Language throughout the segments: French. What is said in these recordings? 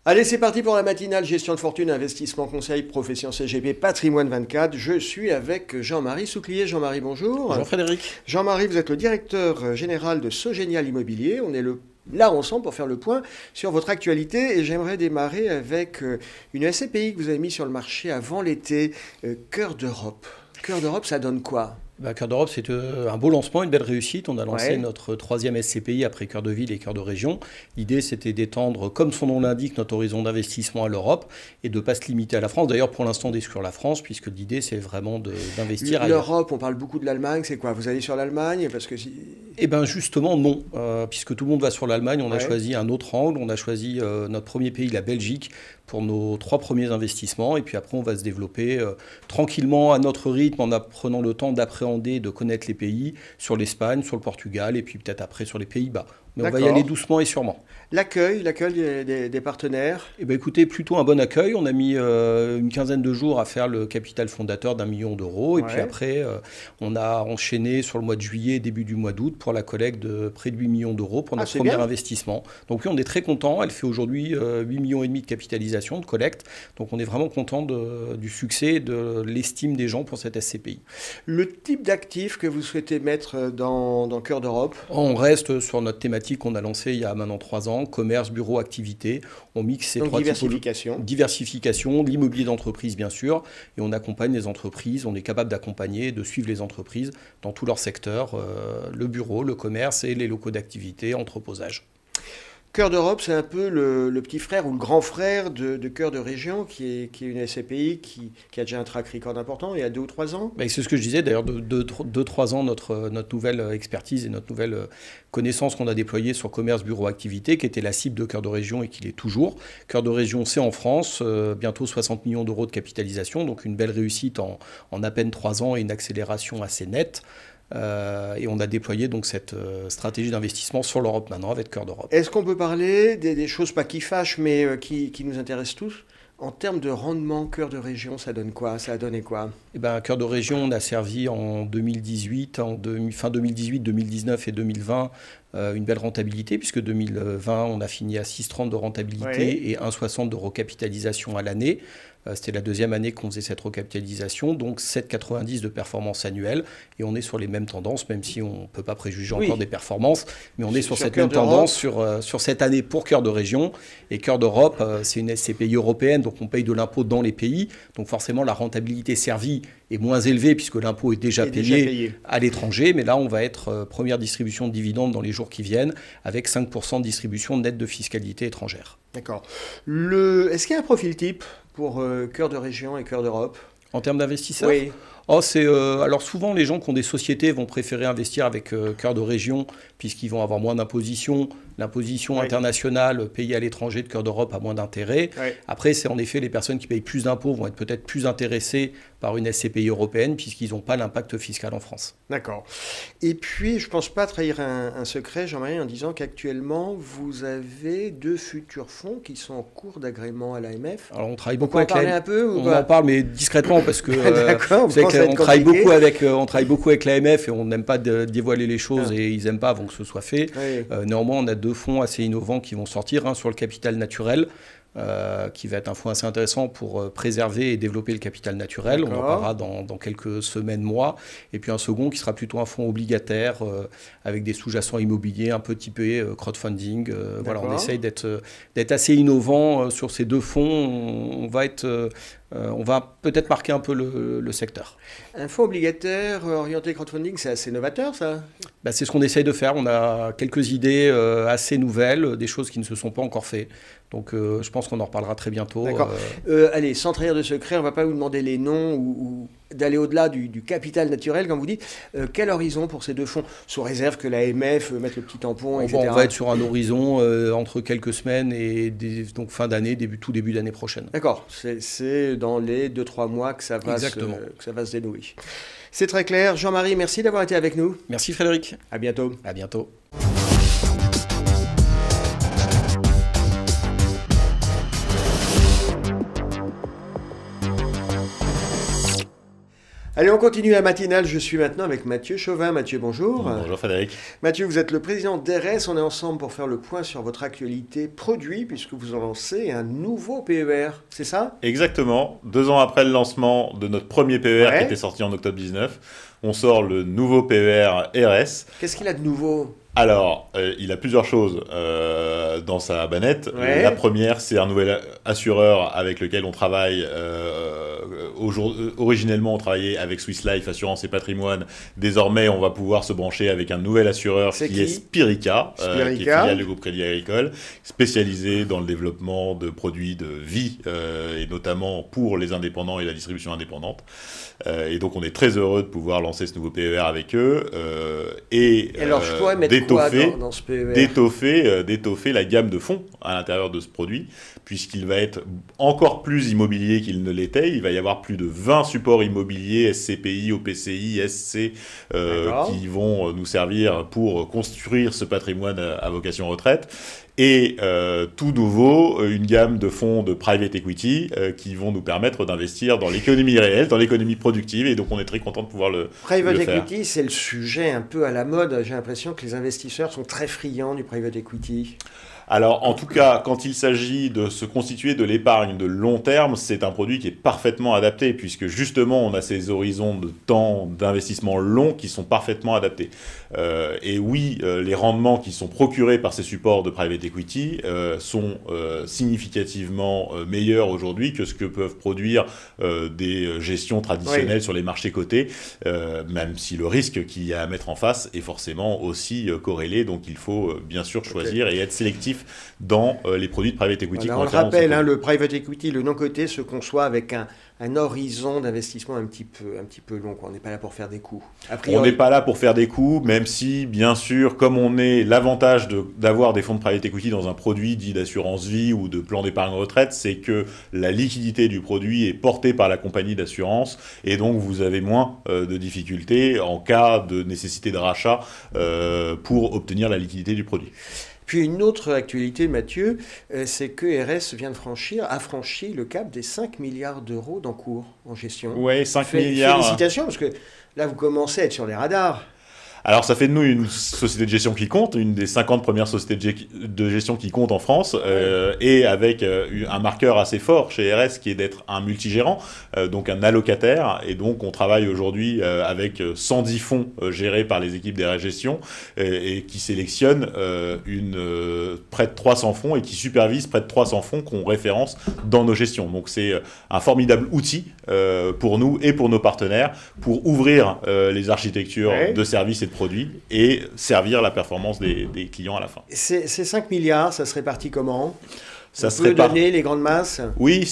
Allez, c'est parti pour la matinale gestion de fortune, investissement, conseil, profession CGP, patrimoine 24. Je suis avec Jean-Marie Souclier. Jean-Marie, bonjour. Bonjour Frédéric. Jean-Marie, vous êtes le directeur général de Sogenial Immobilier. On est là ensemble pour faire le point sur votre actualité et j'aimerais démarrer avec une SCPI que vous avez mis sur le marché avant l'été, Cœur d'Europe. Cœur d'Europe, ça donne quoi ? Cœur d'Europe, c'est un beau lancement, une belle réussite. On a lancé notre troisième SCPI après Cœur de Ville et Cœur de Région. L'idée, c'était d'étendre, comme son nom l'indique, notre horizon d'investissement à l'Europe et de ne pas se limiter à la France. D'ailleurs, pour l'instant, d'exclure la France, puisque l'idée, c'est vraiment d'investir ailleurs. L'Europe, on parle beaucoup de l'Allemagne, c'est quoi ? Vous allez sur l'Allemagne parce que Eh bien, justement, non. Puisque tout le monde va sur l'Allemagne, on a choisi un autre angle. On a choisi notre premier pays, la Belgique, pour nos 3 premiers investissements. Et puis après, on va se développer tranquillement à notre rythme en prenant le temps d'appréhender, de connaître les pays, sur l'Espagne, sur le Portugal et puis peut-être après sur les Pays-Bas. Mais on va y aller doucement et sûrement. L'accueil des partenaires ? Eh bien, écoutez, plutôt un bon accueil. On a mis une quinzaine de jours à faire le capital fondateur d'1 million d'euros. Et puis après, on a enchaîné sur le mois de juillet, début du mois d'août, pour la collecte de près de 8 millions d'euros pour notre premier investissement. Donc oui, on est très content. Elle fait aujourd'hui 8,5 millions de capitalisation, de collecte. Donc on est vraiment content du succès et de l'estime des gens pour cette SCPI. Le type d'actifs que vous souhaitez mettre dans Cœur d'Europe ? On reste sur notre thématique qu'on a lancée il y a maintenant 3 ans. Commerce, bureau, activité. On mixe ces trois diversification. Diversification, l'immobilier d'entreprise bien sûr, et on accompagne les entreprises, on est capable d'accompagner, de suivre les entreprises dans tous leurs secteurs, le bureau, le commerce et les locaux d'activité, entreposage. Cœur d'Europe, c'est un peu le petit frère ou le grand frère de Cœur de Région, qui est une SCPI qui a déjà un track record important, il y a 2 ou 3 ans. C'est ce que je disais, d'ailleurs, 2-3 ans, notre nouvelle expertise et notre nouvelle connaissance qu'on a déployée sur commerce, bureau, activité, qui était la cible de Cœur de Région et qui l'est toujours. Cœur de Région, c'est en France, bientôt 60 millions d'euros de capitalisation, donc une belle réussite en à peine 3 ans et une accélération assez nette. Et on a déployé donc cette stratégie d'investissement sur l'Europe maintenant avec Cœur d'Europe. Est-ce qu'on peut parler des choses pas qui fâchent mais qui nous intéressent tous ? En termes de rendement, Cœur de Région, ça donne quoi ? Ça a donné quoi ? Cœur de Région, on a servi en 2018, fin 2018, 2019 et 2020 une belle rentabilité, puisque 2020, on a fini à 6,30 de rentabilité et 1,60 de recapitalisation à l'année. C'était la 2e année qu'on faisait cette recapitalisation, donc 7,90 de performance annuelle. Et on est sur les mêmes tendances, même si on ne peut pas préjuger encore des performances. Mais on est sur cette même tendance sur cette année pour Cœur de Région. Et Cœur d'Europe, c'est une SCPI européenne, donc on paye de l'impôt dans les pays. Donc forcément, la rentabilité servie est moins élevée, puisque l'impôt est déjà payé à l'étranger. Mais là, on va être première distribution de dividendes dans les jours qui viennent, avec 5% de distribution nette de fiscalité étrangère. D'accord. Est-ce qu'il y a un profil type pour Cœur de Région et Cœur d'Europe ? En termes d'investisseurs ? Oui. Alors souvent, les gens qui ont des sociétés vont préférer investir avec Cœur de Région, puisqu'ils vont avoir moins d'imposition. L'imposition internationale payée à l'étranger de Cœur d'Europe a moins d'intérêt. Après, c'est en effet les personnes qui payent plus d'impôts vont être peut-être plus intéressées par une SCPI européenne, puisqu'ils n'ont pas l'impact fiscal en France. D'accord. Et puis, je ne pense pas trahir un secret, Jean-Marie, en disant qu'actuellement, vous avez 2 futurs fonds qui sont en cours d'agrément à l'AMF. Alors, on travaille beaucoup avec l'AMF. On en parle, mais disquement, parce que on travaille beaucoup avec l'AMF et on n'aime pas dévoiler les choses et ils n'aiment pas avant que ce soit fait. Néanmoins, on a 2 fonds assez innovants qui vont sortir, un sur le capital naturel, qui va être un fonds assez intéressant pour préserver et développer le capital naturel. On en parlera dans quelques semaines, mois. Et puis un second qui sera plutôt un fonds obligataire avec des sous-jacents immobiliers un peu typés crowdfunding. Voilà, on essaye d'être assez innovant sur ces 2 fonds. On va peut-être marquer un peu le secteur. Un fonds obligataire orienté crowdfunding, c'est assez novateur, ça ? C'est ce qu'on essaye de faire. On a quelques idées assez nouvelles, des choses qui ne se sont pas encore faites. Donc je pense qu'on en reparlera très bientôt. D'accord. Allez, sans trahir de secret, on ne va pas vous demander les noms ou d'aller au-delà du capital naturel, comme vous dites. Quel horizon pour ces 2 fonds ? Sous réserve que l'AMF mette le petit tampon, etc. On va être sur un horizon entre quelques semaines et donc fin d'année, tout début d'année prochaine. D'accord. C'est dans les 2-3 mois que ça va se dénouer. C'est très clair. Jean-Marie, merci d'avoir été avec nous. Merci Frédéric. À bientôt. À bientôt. Allez, on continue la matinale. Je suis maintenant avec Mathieu Chauvin. Mathieu, bonjour. Bonjour Frédéric. Mathieu, vous êtes le président d'ERES. On est ensemble pour faire le point sur votre actualité produit, puisque vous lancez un nouveau PER, c'est ça? Exactement. 2 ans après le lancement de notre premier PER qui était sorti en octobre 19, on sort le nouveau PER ERES. Qu'est-ce qu'il a de nouveau? Alors, il a plusieurs choses dans sa banette. Ouais. La première, c'est un nouvel assureur avec lequel on travaille. Originellement, on travaillait avec Swiss Life, Assurance et Patrimoine. Désormais, on va pouvoir se brancher avec un nouvel assureur qui est Spirica, qui est filiale du groupe Crédit Agricole, spécialisé dans le développement de produits de vie, et notamment pour les indépendants et la distribution indépendante. Et donc, on est très heureux de pouvoir lancer ce nouveau PER avec eux. Alors, je pourrais mettre quoi dans ce PER? D'étoffer la gamme de fonds à l'intérieur de ce produit, puisqu'il va être encore plus immobilier qu'il ne l'était. Il va y avoir plus de 20 supports immobiliers, SCPI, OPCI, SC, qui vont nous servir pour construire ce patrimoine à vocation retraite. Et tout nouveau, une gamme de fonds de private equity qui vont nous permettre d'investir dans l'économie réelle, dans l'économie productive, et donc on est très content de pouvoir le faire. Private equity, c'est le sujet un peu à la mode. J'ai l'impression que les investisseurs sont très friands du private equity. Alors, en tout cas, quand il s'agit de se constituer de l'épargne de long terme, c'est un produit qui est parfaitement adapté, puisque justement, on a ces horizons de temps d'investissement longs qui sont parfaitement adaptés. Et oui, les rendements qui sont procurés par ces supports de private equity sont significativement meilleurs aujourd'hui que ce que peuvent produire des gestions traditionnelles sur les marchés cotés, même si le risque qu'il y a à mettre en face est forcément aussi corrélé. Donc, il faut bien sûr choisir et être sélectif dans les produits de private equity. Voilà, on le rappelle, le private equity, le non-coté, se conçoit avec un horizon d'investissement un petit peu long. On n'est pas là pour faire des coups. On n'est pas là pour faire des coups, même si, bien sûr, comme on est l'avantage d'avoir des fonds de private equity dans un produit dit d'assurance vie ou de plan d'épargne retraite, c'est que la liquidité du produit est portée par la compagnie d'assurance, et donc vous avez moins de difficultés en cas de nécessité de rachat pour obtenir la liquidité du produit. Puis une autre actualité, Mathieu, c'est que ERES a franchi le cap des 5 milliards d'euros d'encours en gestion. Oui, 5 milliards. Félicitations, parce que là, vous commencez à être sur les radars. Alors, ça fait de nous une société de gestion qui compte, une des 50 premières sociétés de gestion qui comptent en France, et avec un marqueur assez fort chez RS qui est d'être un multigérant, donc un allocataire. Et donc, on travaille aujourd'hui avec 110 fonds gérés par les équipes d'RS Gestion et qui sélectionnent près de 300 fonds et qui supervisent près de 300 fonds qu'on référence dans nos gestions. Donc, c'est un formidable outil pour nous et pour nos partenaires pour ouvrir les architectures de services et de produits et servir la performance des clients à la fin. Ces 5 milliards, ça se répartit comment? Ça serait donner les grandes masses? Oui,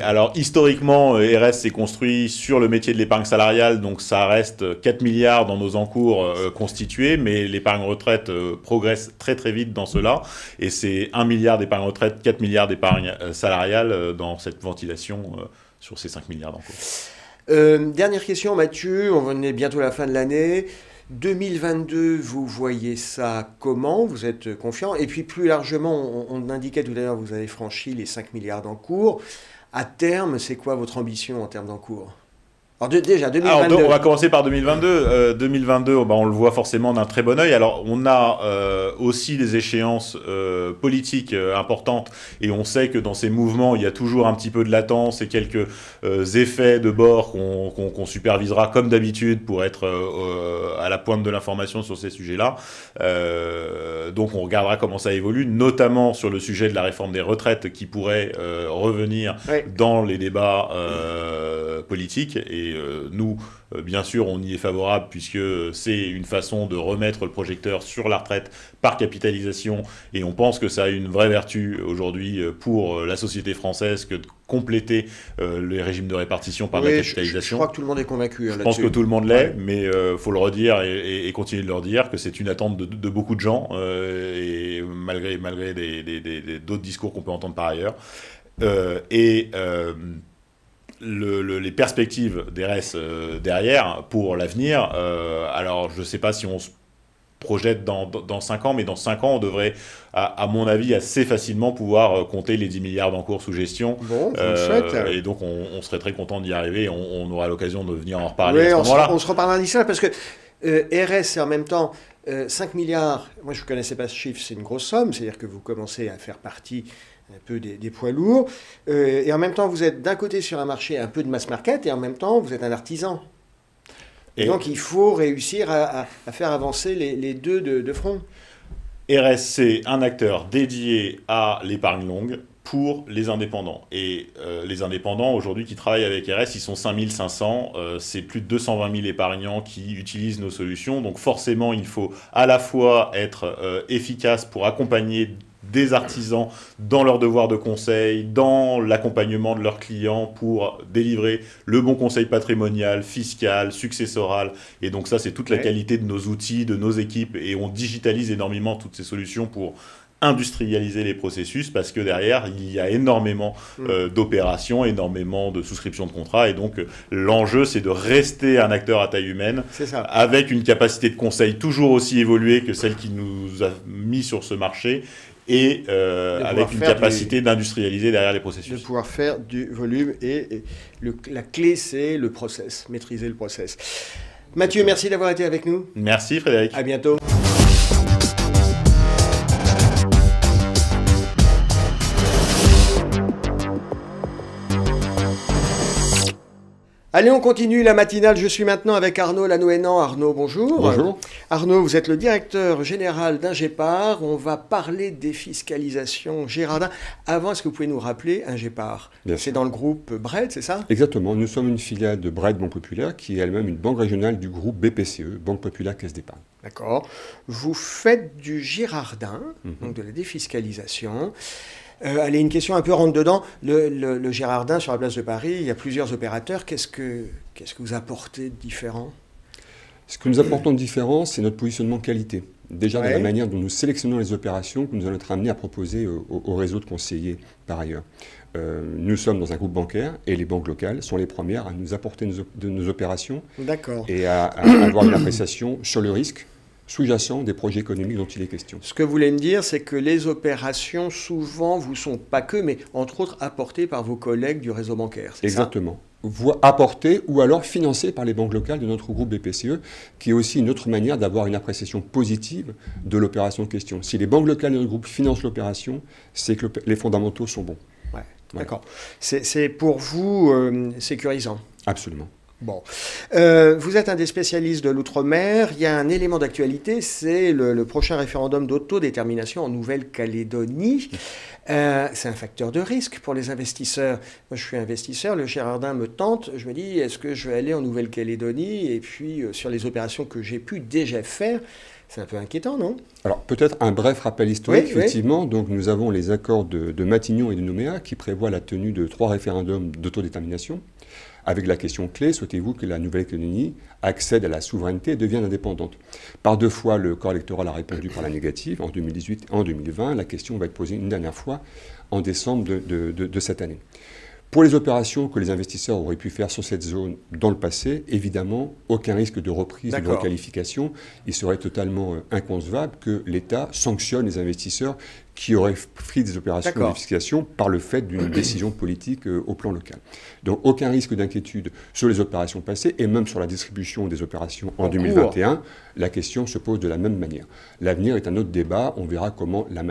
alors historiquement, RS s'est construit sur le métier de l'épargne salariale, donc ça reste 4 milliards dans nos encours constitués, mais l'épargne retraite progresse très très vite dans cela, et c'est 1 milliard d'épargne retraite, 4 milliards d'épargne salariale dans cette ventilation sur ces 5 milliards d'encours. Dernière question, Mathieu, on est bientôt à la fin de l'année. 2022, vous voyez ça comment? Vous êtes confiant? Et puis plus largement, on indiquait tout à l'heure, vous avez franchi les 5 milliards d'encours. À terme, c'est quoi votre ambition en termes d'encours? Alors déjà, 2022. Alors, on va commencer par 2022. 2022, on le voit forcément d'un très bon œil. Alors, on a aussi des échéances politiques importantes, et on sait que dans ces mouvements, il y a toujours un petit peu de latence et quelques effets de bord qu'on supervisera comme d'habitude pour être à la pointe de l'information sur ces sujets-là. Donc, on regardera comment ça évolue, notamment sur le sujet de la réforme des retraites qui pourrait revenir dans les débats politiques. Et nous, bien sûr, on y est favorable puisque c'est une façon de remettre le projecteur sur la retraite par capitalisation, et on pense que ça a une vraie vertu aujourd'hui pour la société française que de compléter les régimes de répartition par la capitalisation. Je crois que tout le monde est convaincu. Je pense que tout le monde l'est, mais il faut le redire et continuer de leur dire que c'est une attente de beaucoup de gens, et malgré d'autres discours qu'on peut entendre par ailleurs. Les perspectives d'ERES derrière pour l'avenir, alors je ne sais pas si on se projette dans 5 ans, mais dans 5 ans, on devrait, à mon avis, assez facilement pouvoir compter les 10 milliards d'encours sous gestion. Bon, je le souhaite. Et donc, on serait très content d'y arriver. On aura l'occasion de venir en reparler à ce Oui, moment-là. on se reparlera d'ici là, parce que RS, c'est en même temps 5 milliards. Moi, je ne connaissais pas ce chiffre, c'est une grosse somme. C'est-à-dire que vous commencez à faire partie un peu des poids lourds. Et en même temps, vous êtes d'un côté sur un marché un peu de mass market, et en même temps, vous êtes un artisan. Et donc, il faut réussir à faire avancer les deux de front. RS, c'est un acteur dédié à l'épargne longue pour les indépendants. Et les indépendants, aujourd'hui, qui travaillent avec RS, ils sont 5500. C'est plus de 220 000 épargnants qui utilisent nos solutions. Donc forcément, il faut à la fois être efficace pour accompagner des artisans dans leur devoir de conseil, dans l'accompagnement de leurs clients pour délivrer le bon conseil patrimonial, fiscal, successoral. Et donc ça, c'est toute la qualité de nos outils, de nos équipes. Et on digitalise énormément toutes ces solutions pour industrialiser les processus, parce que derrière, il y a énormément d'opérations, énormément de souscriptions de contrats. Et donc, l'enjeu, c'est de rester un acteur à taille humaine, avec une capacité de conseil toujours aussi évoluée que celle qui nous a mis sur ce marché, et avec une capacité d'industrialiser derrière les processus. De pouvoir faire du volume, et la clé, c'est le process, maîtriser le process. Mathieu, merci d'avoir été avec nous. Merci Frédéric. À bientôt. Allez, on continue la matinale. Je suis maintenant avec Arnaud Lanoënan. Arnaud, bonjour. Bonjour. Arnaud, vous êtes le directeur général d'Ingepar. On va parler défiscalisation Girardin. Avant, est-ce que vous pouvez nous rappeler Ingepar? C'est dans le groupe BRED, c'est ça? Exactement. Nous sommes une filiale de BRED Banque Populaire, qui est elle-même une banque régionale du groupe BPCE, Banque Populaire Caisse d'Épargne. D'accord. Vous faites du Girardin, donc de la défiscalisation. Allez, une question un peu rentre-dedans. Le Girardin, sur la place de Paris, il y a plusieurs opérateurs. Qu'est-ce que vous apportez de différent? Ce que nous apportons de différent, c'est notre positionnement qualité. Déjà, dans la manière dont nous sélectionnons les opérations que nous allons être amenés à proposer au réseau de conseillers par ailleurs. Nous sommes dans un groupe bancaire, et les banques locales sont les premières à nous apporter nos opérations et à avoir une appréciation sur le risque sous-jacent des projets économiques dont il est question. Ce que vous voulez me dire, c'est que les opérations, souvent, vous sont pas que, mais entre autres apportées par vos collègues du réseau bancaire. Exactement. Apportées ou alors financées par les banques locales de notre groupe BPCE, qui est aussi une autre manière d'avoir une appréciation positive de l'opération en question. Si les banques locales de notre groupe financent l'opération, c'est que les fondamentaux sont bons. Ouais, d'accord. C'est pour vous sécurisant. Absolument. Bon. Vous êtes un des spécialistes de l'outre-mer. Il y a un élément d'actualité, c'est le prochain référendum d'autodétermination en Nouvelle-Calédonie. C'est un facteur de risque pour les investisseurs. Moi, je suis investisseur, le Girardin me tente. Je me dis, est-ce que je vais aller en Nouvelle-Calédonie? Et puis, sur les opérations que j'ai pu déjà faire, c'est un peu inquiétant, non? Alors, peut-être un bref rappel historique, effectivement. Donc, nous avons les accords de Matignon et de Nouméa qui prévoient la tenue de 3 référendums d'autodétermination. Avec la question clé, souhaitez-vous que la Nouvelle-Calédonie accède à la souveraineté et devienne indépendante? Par 2 fois, le corps électoral a répondu par la négative, en 2018 et en 2020. La question va être posée une dernière fois en décembre de cette année. Pour les opérations que les investisseurs auraient pu faire sur cette zone dans le passé, évidemment, aucun risque de reprise ou de requalification. Il serait totalement inconcevable que l'État sanctionne les investisseurs qui auraient pris des opérations de défiscalisation par le fait d'une décision politique au plan local. Donc aucun risque d'inquiétude sur les opérations passées et même sur la distribution des opérations en 2021. La question se pose de la même manière. L'avenir est un autre débat. On verra comment la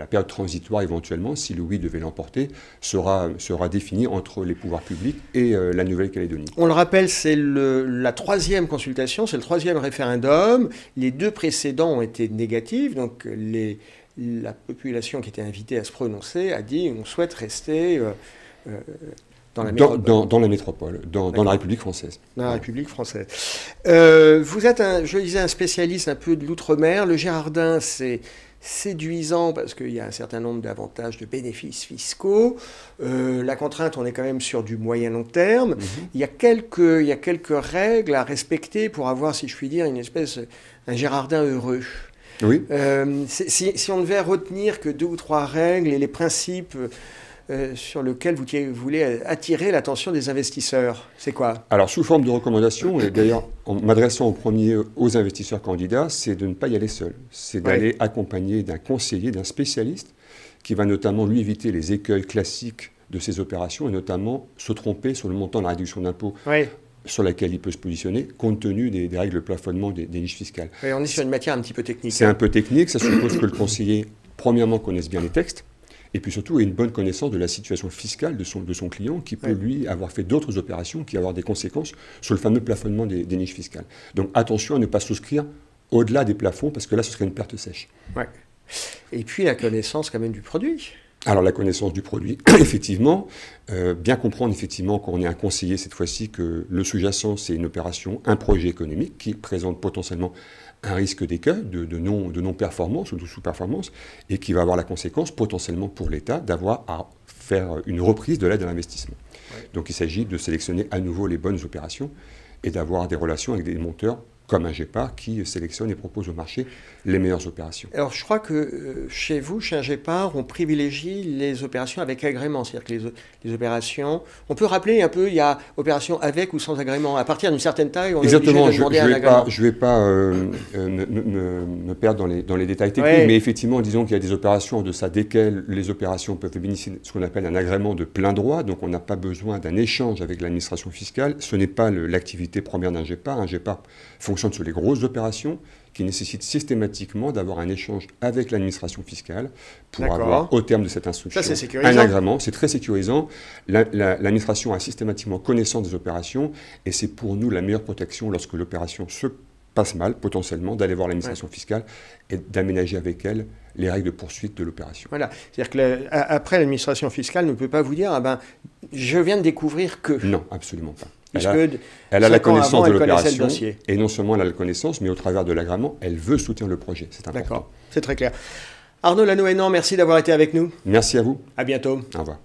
période transitoire, éventuellement, si le oui devait l'emporter, sera définie entre les pouvoirs publics et la Nouvelle-Calédonie. On le rappelle, c'est la 3e consultation, c'est le 3e référendum. Les 2 précédents ont été négatifs, donc la population qui était invitée à se prononcer a dit on souhaite rester dans la métropole. Dans la métropole, dans la République française. Dans la République française. Vous êtes, je disais, un spécialiste un peu de l'outre-mer. Le Girardin, c'est séduisant parce qu'il y a un certain nombre d'avantages, de bénéfices fiscaux. La contrainte, on est quand même sur du moyen-long terme. Il y a quelques règles à respecter pour avoir, si je puis dire, un Girardin heureux. Oui. Si on devait retenir que 2 ou 3 règles et les principes sur lequel vous voulez attirer l'attention des investisseurs. C'est quoi? Alors, sous forme de recommandation, et d'ailleurs en m'adressant au premier aux investisseurs candidats, c'est de ne pas y aller seul. C'est d'aller accompagné d'un conseiller, d'un spécialiste, qui va notamment lui éviter les écueils classiques de ces opérations et notamment se tromper sur le montant de la réduction d'impôt sur laquelle il peut se positionner, compte tenu des règles de plafonnement des niches fiscales. Oui, on est sur une matière un petit peu technique. C'est un peu technique, ça suppose que le conseiller, premièrement, connaisse bien les textes, et puis surtout ait une bonne connaissance de la situation fiscale de son client, qui peut, lui, avoir fait d'autres opérations qui vont avoir des conséquences sur le fameux plafonnement des niches fiscales. Donc attention à ne pas souscrire au-delà des plafonds, parce que là, ce serait une perte sèche. Ouais. Et puis la connaissance quand même du produit. Alors la connaissance du produit, effectivement, bien comprendre effectivement quand on est un conseiller cette fois-ci que le sous-jacent c'est une opération, un projet économique qui présente potentiellement un risque d'écueil, de non-performance ou de sous-performance et qui va avoir la conséquence potentiellement pour l'État d'avoir à faire une reprise de l'aide à l'investissement. Ouais. Donc il s'agit de sélectionner à nouveau les bonnes opérations et d'avoir des relations avec des monteurs comme un GEPAR qui sélectionne et propose au marché les meilleures opérations. Alors je crois que chez vous, chez un GEPAR, on privilégie les opérations avec agrément. C'est-à-dire que les opérations... On peut rappeler un peu, il y a opérations avec ou sans agrément. À partir d'une certaine taille, on est obligé de demander un agrément. Je ne vais pas me perdre dans les détails techniques, mais effectivement, disons qu'il y a des opérations en deçà desquelles les opérations peuvent bénéficier de ce qu'on appelle un agrément de plein droit. Donc on n'a pas besoin d'un échange avec l'administration fiscale. Ce n'est pas l'activité première d'un GEPAR. Un GEPAR fonctionne sur les grosses opérations qui nécessitent systématiquement d'avoir un échange avec l'administration fiscale pour avoir, au terme de cette instruction, un agrément. C'est très sécurisant. L'administration a systématiquement connaissance des opérations et c'est pour nous la meilleure protection lorsque l'opération se passe mal, potentiellement, d'aller voir l'administration fiscale et d'aménager avec elle les règles de poursuite de l'opération. Voilà. C'est-à-dire qu'après, l'administration fiscale ne peut pas vous dire « Ah ben, je viens de découvrir que… » Non, absolument pas. Elle a la connaissance de l'opération, et non seulement elle a la connaissance, mais au travers de l'agrément, elle veut soutenir le projet. C'est important. D'accord, c'est très clair. Arnaud Lanoënan, merci d'avoir été avec nous. Merci à vous. À bientôt. Au revoir.